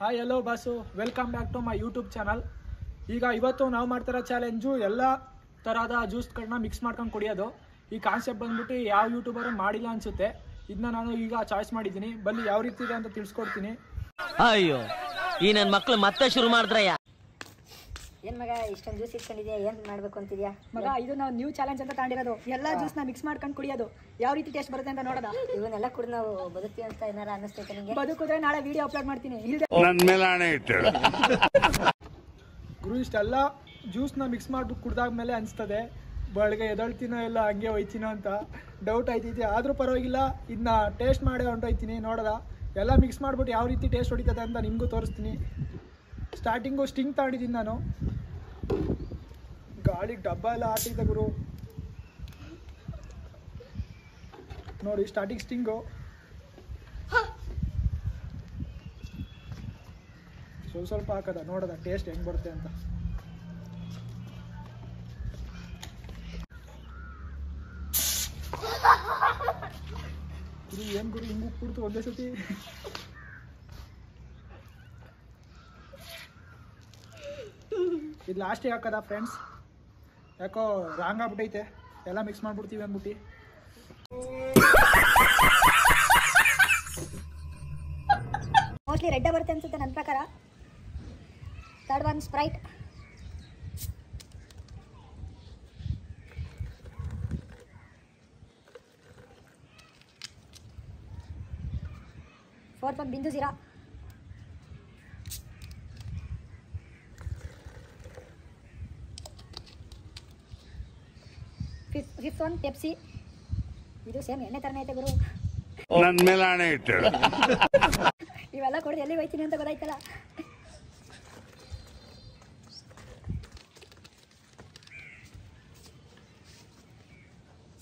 Hi hello boss, welcome back to my YouTube channel. ಇವತ್ತು ನಾವು ಮಾಡ್ತಿರೋ ಚಾಲೆಂಜು ಎಲ್ಲ ಥರದ ಜ್ಯೂಸ್ಗಳನ್ನ ಮಿಕ್ಸ್ ಮಾಡ್ಕೊಂಡು ಕುಡಿಯೋದು. ಈ ಕಾನ್ಸೆಪ್ಟ್ ಬಂದ್ಬಿಟ್ಟು ಯಾವ ಯೂಟ್ಯೂಬರು ಮಾಡಿಲ್ಲ ಅನಿಸುತ್ತೆ. ಇದನ್ನ ನಾನು ಈಗ ಚಾಯ್ಸ್ ಮಾಡಿದ್ದೀನಿ. ಬನ್ನಿ ಯಾವ ರೀತಿ ಇದೆ ಅಂತ ತಿಳಿಸ್ಕೊಡ್ತೀನಿ. ಅಯ್ಯೋ, ಈ ನನ್ನ ಮಕ್ಕಳು ಮತ್ತೆ ಶುರು ಮಾಡಿದ್ರಯ್ಯ. ಏನ್ ಮಗ ಇಷ್ಟೊಂದು ಜ್ಯೂಸ್ ಇಟ್ಕೊಂಡಿದ್ಯಾ? ಏನ್ ಮಾಡ್ಬೇಕು ಅಂತಿದ್ಯಾ ಮಗ? ಇದು ನಾವು ನ್ಯೂ ಚಾಲೆಂಜ್ ಅಂತ ತಗೊಂಡಿರೋದು. ಎಲ್ಲಾ ಜ್ಯೂಸ್ ನ ಮಿಕ್ಸ್ ಮಾಡ್ಕೊಂಡು ಕುಡಿಯೋದು. ಯಾವ ರೀತಿ ಟೇಸ್ಟ್ ಬರುತ್ತೆ ಅಂತ ನೋಡೋದ. ಇವನ್ನೆಲ್ಲ ಕುಡಿದು ನಾವು ಬದುಕ್ತೀವಿ ಅಂತ ಏನಾರ ಅನ್ನಿಸ್ತೈತೆ ನಿಂಗೆ? ಬದುಕಿದ್ರೆ ನಾಳೆ ವಿಡಿಯೋ ಅಪ್ಲೋಡ್ ಮಾಡ್ತೀನಿ. ಗುರು, ಇಷ್ಟೆಲ್ಲ ಜ್ಯೂಸ್ನ ಮಿಕ್ಸ್ ಮಾಡ್ಬಿಟ್ಟು ಕುಡ್ದಾದ್ಮೇಲೆ ಅನಿಸ್ತದೆ ಬೆಳಗ್ಗೆ ಎದಳ್ತೀನೋ ಎಲ್ಲ ಹಂಗೆ ಹೋಯ್ತೀನೋ ಅಂತ ಡೌಟ್ ಆಯ್ತೈತಿ. ಆದರೂ ಪರವಾಗಿಲ್ಲ, ಇದನ್ನ ಟೇಸ್ಟ್ ಮಾಡೇ ಹೊಂಟೋಯ್ತೀನಿ. ನೋಡೋದ ಎಲ್ಲ ಮಿಕ್ಸ್ ಮಾಡ್ಬಿಟ್ಟು ಯಾವ ರೀತಿ ಟೇಸ್ಟ್ ಹೊಡಿತದೆ ಅಂತ ನಿಮಗೂ ತೋರಿಸ್ತೀನಿ. ಸ್ಟಾರ್ಟಿಂಗು ಸ್ಟಿಂಗ್ ತಗೊಂಡಿದ್ದೀನಿ ನಾನು. ಗಾಳಿಗೆ ಡಬ್ಬ ಎಲ್ಲ ಹಾಕಿದ್ದೆ ಗುರು. ನೋಡಿ, ಸ್ಟಾರ್ಟಿಂಗ್ ಸ್ಟಿಂಗು ಸ್ವಲ್ಪ ಹಾಕದ. ನೋಡೋದ ಟೇಸ್ಟ್ ಹೆಂಗೆ ಬರುತ್ತೆ ಅಂತ. ಗುರು ಏನು ಗುರು ಹಿಂಗೆ ಉಪ್ಪಿಡ್ತು ಒಂದೇ ಸತಿ. ಇದು ಲಾಸ್ಟಿಗೆ ಹಾಕದ ಫ್ರೆಂಡ್ಸ್. ಯಾಕೋ ರಾಂಗ್ ಆಗ್ಬಿಟ್ಟೈತೆ. ಎಲ್ಲ ಮಿಕ್ಸ್ ಮಾಡ್ಬಿಡ್ತೀವಿ ಅಂದ್ಬಿಟ್ಟು. ಮೋಸ್ಟ್ಲಿ ರೆಡ್ಡ ಬರುತ್ತೆ ಅನ್ಸುತ್ತೆ ನನ್ನ ಪ್ರಕಾರ. Third one Sprite. Fourth one Bindu Jeera. Fifth one Pepsi. ಇದು ಸೇಮ್ ಎಣ್ಣೆ ತರನೇ ಐತೆ ಗುರು. ನನ್ನ ಮೇಲೆ ಆಣೆ ಇಟ್ಟು ಇವೆಲ್ಲ ಕೊಡಿ ಎಲ್ಲಿ ಹೋಯ್ತೀನಿ ಅಂತ ಗೊತ್ತಾಯ್ತಲ್ಲ.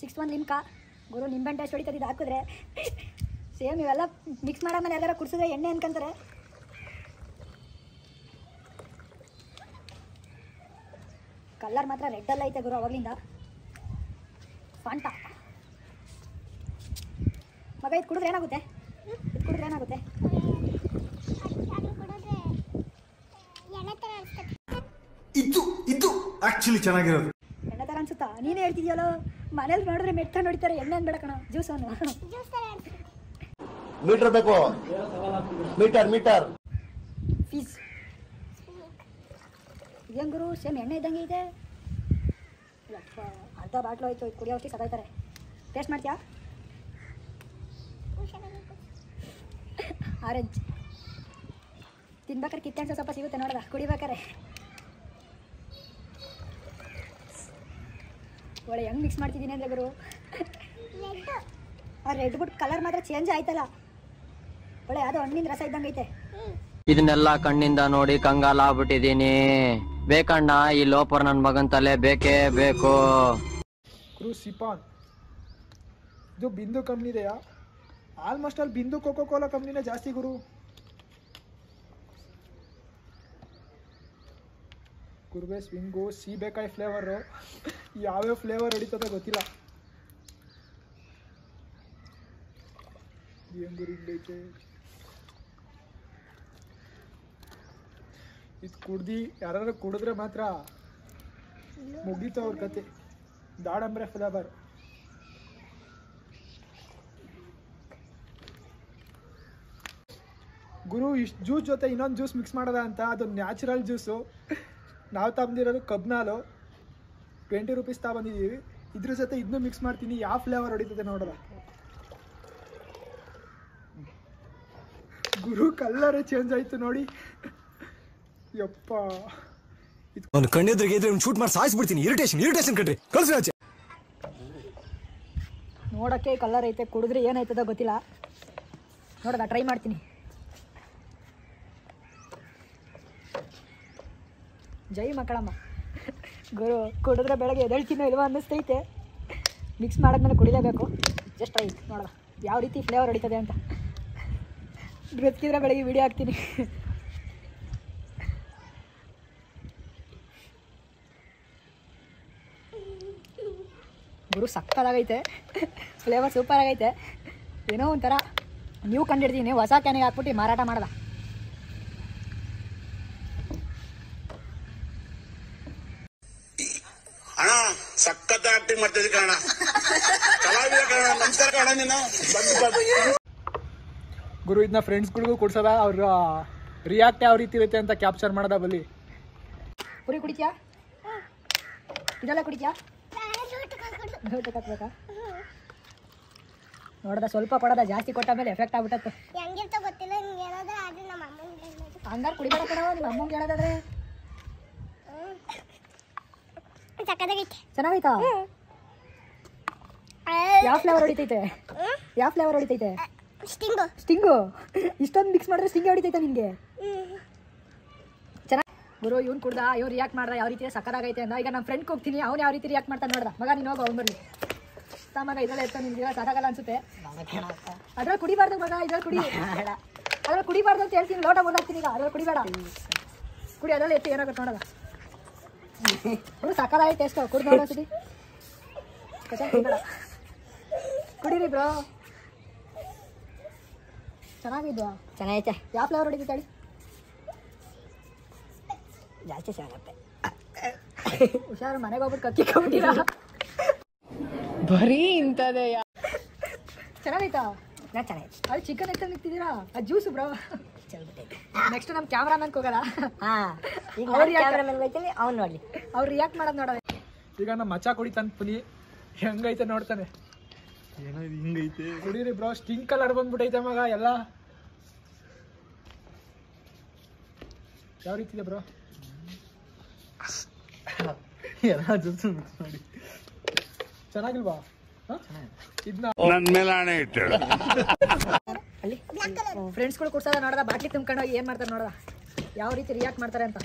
Six one Limca. ಗುರು ನಿಂಬೆಹಣ್ಣು ಟೇಸ್ಟ್ ಹೊಡಿತದೆ ಇದು ಹಾಕಿದ್ರೆ. ಸೇಮ್ ಇವೆಲ್ಲ ಮಿಕ್ಸ್ ಮಾಡಾದ್ಮೇಲೆ ಎಲ್ಲಾರ ಕುಡಿಸಿದ್ರೆ ಎಣ್ಣೆ ಅನ್ಕೊಂತಾರೆ. ಕಲರ್ ಮಾತ್ರ ರೆಡ್ಡಲ್ಲ ಐತೆ ಗುರು ಅವಾಗಲಿಂದ. ಫಾಂಟಾ. ಮಗ ಇದು ಕುಡಿದ್ರೆ ಏನಾಗುತ್ತೆ? ಇದು ಕುಡಿದ್ರೆ ಏನಾಗುತ್ತೆ? ಇದು ಆಕ್ಚುಲಿ ಚೆನ್ನಾಗಿರೋದು. ಎಣ್ಣೆ ಥರ ಅನ್ಸುತ್ತಾ? ನೀನೇ ಹೇಳ್ತಿದ್ಯಲ್ಲೋ. ಮನೇಲಿ ನೋಡಿದ್ರೆ ಮೆಟ್ಕೊಂಡು ಹೊಡಿತಾರೆ. ಎಣ್ಣೆ ಅನ್ಬೇಡ ಕಣ, ಜ್ಯೂಸ್ ಅನ್ನು. ಮೀಟರ್ ಬೇಕು. Meter fees. ಇದೇನು ಗುರು ಸೇಮ್ ಎಣ್ಣೆ ಇದ್ದಂಗೆ ಇದೆ. ಅರ್ಧ ಬಾಟ್ಲು ಆಯ್ತು. ಇದು ಕುಡಿಯೋ ಅಷ್ಟಿಗೆ ಸದಾಯ್ತಾರೆ. ಟೇಸ್ಟ್ ಮಾಡ್ತೀಯಾ? ಆರೆಂಜ್ ತಿನ್ಬೇಕಾರೆ ಕಿತ್ತಣಿಸೋ ಸ್ವಲ್ಪ ಸಿಗುತ್ತೆ ನೋಡದ. ಕುಡಿಬೇಕಾರೆ ಒಳ್ಳೆ ಹೆಂಗೆ ಮಿಕ್ಸ್ ಮಾಡ್ತಿದ್ದೀನಿ ಅಂದರೆ ಗುರು. ಆ ರೆಡ್ ಬುಟ್ ಕಲರ್ ಮಾತ್ರ ಚೇಂಜ್ ಆಯ್ತಲ್ಲ. ಒಳ್ಳೆ ಅದು ಹಣ್ಣಿನ ರಸ ಇದ್ದಂಗೆ ಐತೆ. ಇದನ್ನೆಲ್ಲ ಕಣ್ಣಿಂದ ನೋಡಿ ಕಂಗಾಲಾಗ್ಬಿಟ್ಟಿದೀನಿ. ಬೇಕಣ್ಣ, ಈ ಲೋಪರ್ ನನ್ನ ಮಗನ್ ತಲೆ ಬೇಕೇ ಬೇಕು. ಗುರು ಸಿಪಾನ್. ಇದು ಬಿಂದು ಕಂಪ್ನಿದೆಯಾ? ಆಲ್ಮೋಸ್ಟ್ ಅಲ್ಲಿ ಬಿಂದು ಕೋಕೋ ಕೋಲಾ ಕಂಪ್ನಿನೇ ಜಾಸ್ತಿ ಗುರು. ಕುರ್ಬೆ ಸ್ವಿಂಗು ಸೀಬೆಕಾಯಿ ಫ್ಲೇವರು. ಯಾವ್ಯಾವ ಫ್ಲೇವರ್ ಹೊಡಿತದ ಗೊತ್ತಿಲ್ಲ. ಏನು ಗುರು ಹಿಂಗೈತೆ ಇದು. ಕುಡ್ದು ಯಾರು ಕುಡಿದ್ರೆ ಮಾತ್ರ ಮುಗೀತು ಅವ್ರ ಕತೆ. ದಾಡಂಬ್ರೆ ಫ್ಲೇವರ್. ಗುರು, ಇಷ್ಟು ಜ್ಯೂಸ್ ಜೊತೆ ಇನ್ನೊಂದು ಜ್ಯೂಸ್ ಮಿಕ್ಸ್ ಮಾಡೋದ ಅಂತ. ಅದು ನ್ಯಾಚುರಲ್ ಜ್ಯೂಸು. ನಾವು ತಂದಿರೋದು ಕಬ್ನಾಲು. 20 ರೂಪೀಸ್ ತಗೊಂಡಿದ್ದೀವಿ. ಇದ್ರ ಜೊತೆ ಇದನ್ನು ಮಿಕ್ಸ್ ಮಾಡ್ತೀನಿ. ಯಾವ ಫ್ಲೇವರ್ ಹೊಡಿತದೆ ನೋಡೋದ. ಗುರು ಕಲ್ಲರೇ ಚೇಂಜ್ ಆಯ್ತು ನೋಡಿ. ಯಪ್ಪ, ಒಂದು ಕಣ್ಣೆದ್ರಿಗೆ ಇದ್ರೆ ಶೂಟ್ ಮಾಡಿ ಸಾಯಿಸ್ಬಿಡ್ತೀನಿ. ಇರಿಟೇಷನ್ ಕಣ್ರಿ. ಕಳ್ಸಿ ಆಚೆ. ನೋಡೋಕ್ಕೆ ಕಲರ್ ಐತೆ. ಕುಡಿದ್ರೆ ಏನಾಯ್ತದ ಗೊತ್ತಿಲ್ಲ. ನೋಡೋದ ಟ್ರೈ ಮಾಡ್ತೀನಿ. ಜೈ ಮಕ್ಕಳಮ್ಮ. ಗುರು ಕುಡಿದ್ರೆ ಬೆಳಗ್ಗೆ ಎದಳ್ತೀನೋ ಇಲ್ವಾ ಅನ್ನಿಸ್ತೈತೆ. ಮಿಕ್ಸ್ ಮಾಡಿದ್ಮೇಲೆ ಕುಡಿಲೇಬೇಕು. ಜಸ್ಟ್ ಟ್ರೈ ನೋಡೋಣ ಯಾವ ರೀತಿ ಫ್ಲೇವರ್ ಹೊಡಿತದೆ ಅಂತ. ಗೊತ್ತಿದ್ರೆ ಬೆಳಗ್ಗೆ ವಿಡಿಯೋ ಹಾಕ್ತೀನಿ. ಗುರು ಸಕ್ಕತ್ತಾಗೈತೆ. ಫ್ಲೇವರ್ ಸೂಪರ್ ಆಗೈತೆ. ಏನೋ ಒಂಥರ ನ್ಯೂ ಕಂಡಿಡ್ತೀನಿ. ಹೊಸ ಕ್ಯಾನಿಗೆ ಹಾಕ್ಬಿಟ್ಟು ಮಾರಾಟ ಮಾಡ್ದ. ಸಖತ್ ಆಕ್ಟಿಂಗ್ ಮಾಡ್ತಿದ್ದೆ ಕಣ, ಕಲಾವಿದ ಕಣ. ನಮಸ್ಕಾರ ಕಣ ನೀನು. ಗುರು ಇದನ್ನ ಫ್ರೆಂಡ್ಸ್ಗಳಿಗೂ ಕೊಡ್ಸೋದ, ಅವ್ರ ರಿಯಾಕ್ಟ್ ಯಾವ ರೀತಿ ಇರುತ್ತೆ ಅಂತ ಕ್ಯಾಪ್ಚರ್ ಮಾಡೋದ. ಬಲ್ಲಿ ಪುರಿ ಕುಡಿತ್ಯಾ? ಇದೆಲ್ಲ ಕುಡಿತ್ಯಾ? ಹಾಕ್ಬೇಕಾ? ನೋಡದ ಸ್ವಲ್ಪ ಕೊಡದ, ಜಾಸ್ತಿ ಕೊಟ್ಟ ಮೇಲೆ ಎಫೆಕ್ಟ್ ಆಗ್ಬಿಟ್ಟತ್ತೆ. ಹಂಗಾರೆ ಕುಡಿಬೇಡ ಕಣವ, ನಿಮ್ಮ ಅಮ್ಮಂಗೆ ಹೇಳೋದಾದ್ರೆ. ಚೆನ್ನಾಗೈತಾ? ಯಾವ ಫ್ಲೇವರ್ ಹೊಡಿತೈತೆ? ಯಾವ ಫ್ಲೇವರ್ ಹೊಡಿತೈತೆ? ಸ್ಟಿಂಗು. ಇಷ್ಟೊಂದು ಮಿಕ್ಸ್ ಮಾಡಿದ್ರೆ ಸ್ಟಿಂಗ್ ಹೊಡಿತೈತೆ ನಿನ್ಗೆ? ಚೆನ್ನಾಗಿ ಗುರು. ಇವ್ನು ಕುಡ್ದ, ಇವ್ನು ರಿಯಾಕ್ಟ್ ಮಾಡ್ದ ಯಾವ ರೀತಿ ಸಕ್ಕದಾಗೈತೆ ಅಂದ. ಈಗ ನಮ್ಮ ಫ್ರೆಂಡ್ಗೆ ಹೋಗ್ತೀನಿ, ಅವ್ನು ಯಾವ ರೀತಿ ರಿಯಾಕ್ಟ್ ಮಾಡ್ತಾನೆ ನೋಡ್ದ. ಮಗ ನೀನು ಹೋಗೋ, ಅವ್ನು ಬರಲಿ. ಮಗ ಇದೆಲ್ಲ ಇರ್ತಾನೆ, ನಿಮ್ಗೆ ಸಾಕಾಗಲ್ಲ ಅನ್ಸುತ್ತೆ. ಅದ್ರಲ್ಲಿ ಕುಡಿಬಾರ್ದು ಮಗ, ಇದ್ರಲ್ಲಿ ಕುಡಿ. ಅದ್ರಲ್ಲಿ ಕುಡಿಬಾರ್ದು ಅಂತ ಹೇಳ್ತೀನಿ, ಲೋಟ ಮುರ್ದಾಕ್ತೀನಿ ಈಗ. ಅದ್ರಲ್ಲಿ ಕುಡಿಬೇಡ, ಕುಡಿ. ಅದ್ರಲ್ಲಿ ಎತ್ತಿ ಏನಾಗುತ್ತೆ ನೋಡೋದ. ಸಾಕಾಗಿ ಟೇಸ್ಟ್ ಕುಡ್ದು ನೋಡೋಸಿದಿ. ಕುಡಿಬೇಡ, ಕುಡೀರಿ ಬ್ರೋ. ಚೆನ್ನಾಗಿದ್ವಾ? ಚೆನ್ನಾಗೈತೆ. ಯಾವ ಫ್ಲೇವರ್ ಹೊಡಿತೈತೆ ಹೇಳಿ? ಜಾಸ್ತಿ ಚೆನ್ನಾಗತ್ತೆ. ಹುಷಾರು, ಮನೆಗೆ ಹೋಗ್ಬಿಟ್ಟು ಕಕ್ಕಿಕೊಂಬಿಟ್ಟಿರ. ಬರೀ ಇಂಥದೇ. ಚೆನ್ನಾಗೈತಾ? ಚೆನ್ನಾಗೈತೆ. ಅದು ಚಿಕನ್ ಎತ್ತ ನಿಂತಿದ್ದೀರಾ? ಅದು ಜ್ಯೂಸು ಬ್ರೋ. ನೆಕ್ಸ್ಟ್ ನಮ್ಮ ಕ್ಯಾಮ್ರಾಮನ್ಗೆ ಹೋಗಲ್ಲ. ಅವ್ನು ನೋಡಲಿ, ಅವ್ರು ರಿಯಾಕ್ಟ್ ಮಾಡೋದು ನೋಡೋದು. ಈಗ ನಮ್ಮ ಮಚ್ಚ ಕುಡಿತಾನೆ ಪುನಿ, ಹೆಂಗೈತೆ ನೋಡ್ತಾನೆ. ಏನೋ ಹಿಂಗೈತೆ, ಕುಡೀರಿ ಬ್ರೋ. ಸ್ಟಿಂಗ್ ಕಲರ್ ಬಂದ್ಬಿಟ್ಟೈತೆ ಮಗ ಎಲ್ಲ. ಯಾವ ರೀತಿ ಇದೆ ಬ್ರೋ? ಎಲ್ಲ ಜ್ಯೂಸ್ ಮಿಕ್ಸ್ ಮಾಡಿ. ಚೆನ್ನಾಗಿಲ್ವಾ? ಇದನ್ನ ನನ್ ಮೇಲೆ ಆಣೆ ಇಟ್ಟಳು. ಅಲ್ಲಿ ಫ್ರೆಂಡ್ಸ್ಗಳು ಕುಡ್ಸೋದ ನೋಡೋದ, ಬಾಟ್ಲಿ ತುಂಬ್ಕೊಂಡು ಹೋಗಿ ಏನು ಮಾಡ್ತಾರೆ ನೋಡೋದ, ಯಾವ ರೀತಿ ರಿಯಾಕ್ಟ್ ಮಾಡ್ತಾರೆ ಅಂತ.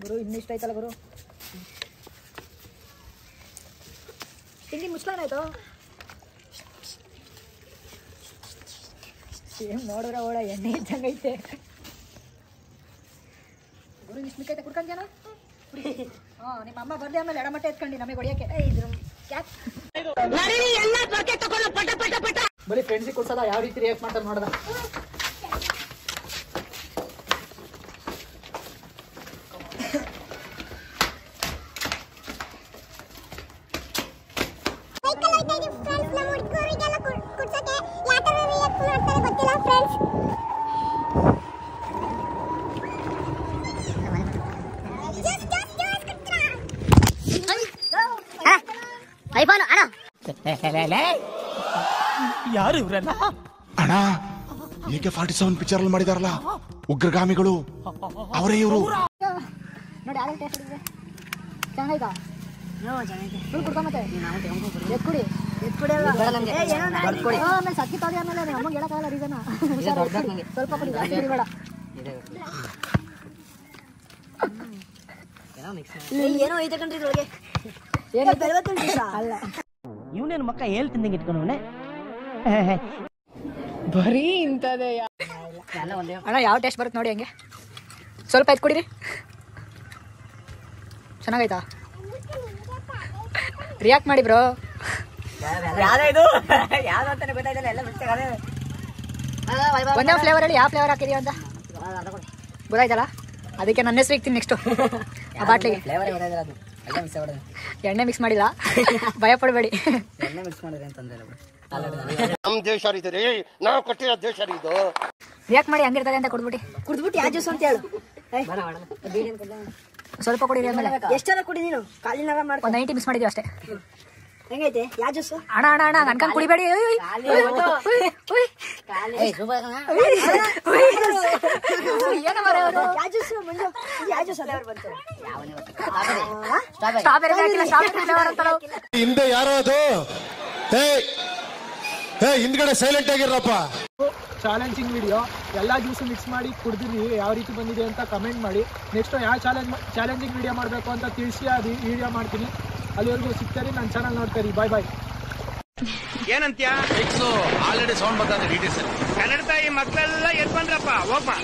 ಗುರು ಇನ್ನೂ ಇಷ್ಟ ಆಯ್ತಲ್ಲ ಗುರು. ತಿಂಗಿ ಮುಚ್ಲಾನಾಯ್ತು. ಸೇಮ್ ನೋಡಿದ್ರೆ ಓಡ ಎಣ್ಣೆ ಇದ್ದಂಗೈತೆ ಗುರು. ಇಷ್ಟು ಮಿಕ್ಕೈತೆ ಕುಡ್ಕೊಂಡ್ಯಾನ. ಹಾಂ, ನಿಮ್ಮ ಅಮ್ಮ ಬರ್ದೆ ಆಮೇಲೆ ಎಡಮಟ್ಟೆ ಎತ್ಕೊಂಡು ನಮಗೆ ಹೊಡಿಯೋಕೆ ಇದ್ರು. ಬರೀ ಫ್ರೆಂಡ್ಸಿಗೆ ಕೊಡ್ಸೋದ, ಯಾವ ರೀತಿ ರಿಯಾಕ್ಟ್ ಮಾಡ್ತಾರೆ ನೋಡದ. ಯಾರು ಇವ್ರಲ್ಲ? ಅಣ್ಣ, AK-47 ಪಿಕ್ಚರ್ ಅಲ್ಲಿ ಮಾಡಿದಾರಲ್ಲ ಉಗ್ರಗಾಮಿಗಳು, ಅವರೇ ಇವರು. ನೋಡಿ ಯಾರು ಟೇಸ್ಟ್ ಇದೆ. ಚೆನ್ನಾಗೈತಾ? ಫುಲ್ ಕುಡ್ಕೊ ಮತ್ತೆ ಎತ್ಕೊಡಿ. ಆಮೇಲೆ ಸಕ್ಕಿ ತಾಡಿ ಆಮೇಲೆ ನಿಮ್ಮ ಅಮ್ಮಗೆ ಹೇಳಕ್ಕಾಗಲ್ಲ ರೀಸನ್. ಸ್ವಲ್ಪ ಕೊಡಿ, ಜಾಸ್ತಿ ಬೇಡ. ಏನೋ ಐತೆ ಕಣ್ರಿ ಇದ್ರೊಳಗೆ. ಅಲ್ಲ, ಇವನೇನು ಮಕ್ಕ ಹೇಳ್ತಿದ್ದಂಗೆ ಇಟ್ಕೊಂಡವನೆ. ಬರೀ ಇಂಥದೇ. ಅಣ್ಣ ಯಾವ ಟೇಸ್ಟ್ ಬರುತ್ತೆ ನೋಡಿ ಹಂಗೆ. ಸ್ವಲ್ಪ ಎತ್ ಕುಡೀರಿ. ಚೆನ್ನಾಗೈತಾ? ರಿಯಾಕ್ಟ್ ಮಾಡಿ ಬ್ರೋ. ಒಂದೇ ಫ್ಲೇವರ್ ಹೇಳಿ, ಯಾವ ಫ್ಲೇವರ್ ಹಾಕಿದೀವಿ ಅಂತ ಗೊತ್ತಾಯ್ತಲ್ಲ. ಅದಕ್ಕೆ ನನ್ನ ಹೆಸರು ಇಕ್ತೀನಿ ನೆಕ್ಸ್ಟು ಆ ಬಾಟ್ಲಿಗೆ. ಎಣ್ಣೆ ಮಿಕ್ಸ್ ಮಾಡಿಲ್ಲ, ಭಯ ಪಡಬೇಡಿ. ನಮ್ ದೇಶ ರೀ, ನಾವು ಕೊಟ್ಟಿರೋ ದೇಶ ಇದು. ರಿಯಾಕ್ಟ್ ಮಾಡಿ ಹಂಗಿರ್ತದೆ ಅಂತ ಕುಡ್ದ್ಬಿಟ್ಟು ಯಾವ ಜ್ಯೂಸ್ ಅಂತ ಹೇಳು. ಸ್ವಲ್ಪ ಕುಡೀರಿ. ಆಮೇಲೆ ಎಷ್ಟೆಲ್ಲ ಕುಡಿ ನೀನು? ಕಾಲಿನಾರ ಮಾಡಿ ಒಂದು 90 ಮಿಕ್ಸ್ ಮಾಡಿದೀವಿ ಅಷ್ಟೇ. ಹೆಂಗೈತೆ ಯಾವ ಜ್ಯೂಸ್? ಅಣ್ಣ ಅಣ್ಣ ಅಣ್ಣ ನನ್ಕಂಡು ಕುಡಿಬೇಡಿ. ಹಿಂದೆ ಯಾರೋ ಅದು ಹಿಂದ್ಗಡೆ ಸೈಲೆಂಟ್ ಆಗಿರಪ್ಪ. ಚಾಲೆಂಜಿಂಗ್ ವಿಡಿಯೋ, ಎಲ್ಲ ಜ್ಯೂಸು ಮಿಕ್ಸ್ ಮಾಡಿ ಕುಡಿದಿರಿ, ಯಾವ ರೀತಿ ಬಂದಿದೆ ಅಂತ ಕಮೆಂಟ್ ಮಾಡಿ. ನೆಕ್ಸ್ಟ್ ಯಾವ ಚಾಲೆಂಜಿಂಗ್ ವಿಡಿಯೋ ಮಾಡಬೇಕು ಅಂತ ತಿಳಿಸಿ ಅದು ವಿಡಿಯೋ ಮಾಡ್ತೀನಿ. ಅಲ್ಲಿವರೆಗೂ ಸಿಗ್ತಾರೆ, ನನ್ನ ಚಾನಲ್ ನೋಡ್ತಾರೆ. ಬಾಯ್ ಬಾಯ್. ಏನಂತ್ಯಾ? ಆಲ್ರೆಡಿ ಸೌಂಡ್ ಬರ್ತಾ ಇದೆ ಡಿಟಿಎಸ್ ಅಲ್ಲಿ. ಕನ್ನಡ ತಾಯಿ ಮಕ್ಕಳೆಲ್ಲ ಎದ್ ಬಂದ್ರಪ್ಪ, ಹೋಗ್ಬಾ.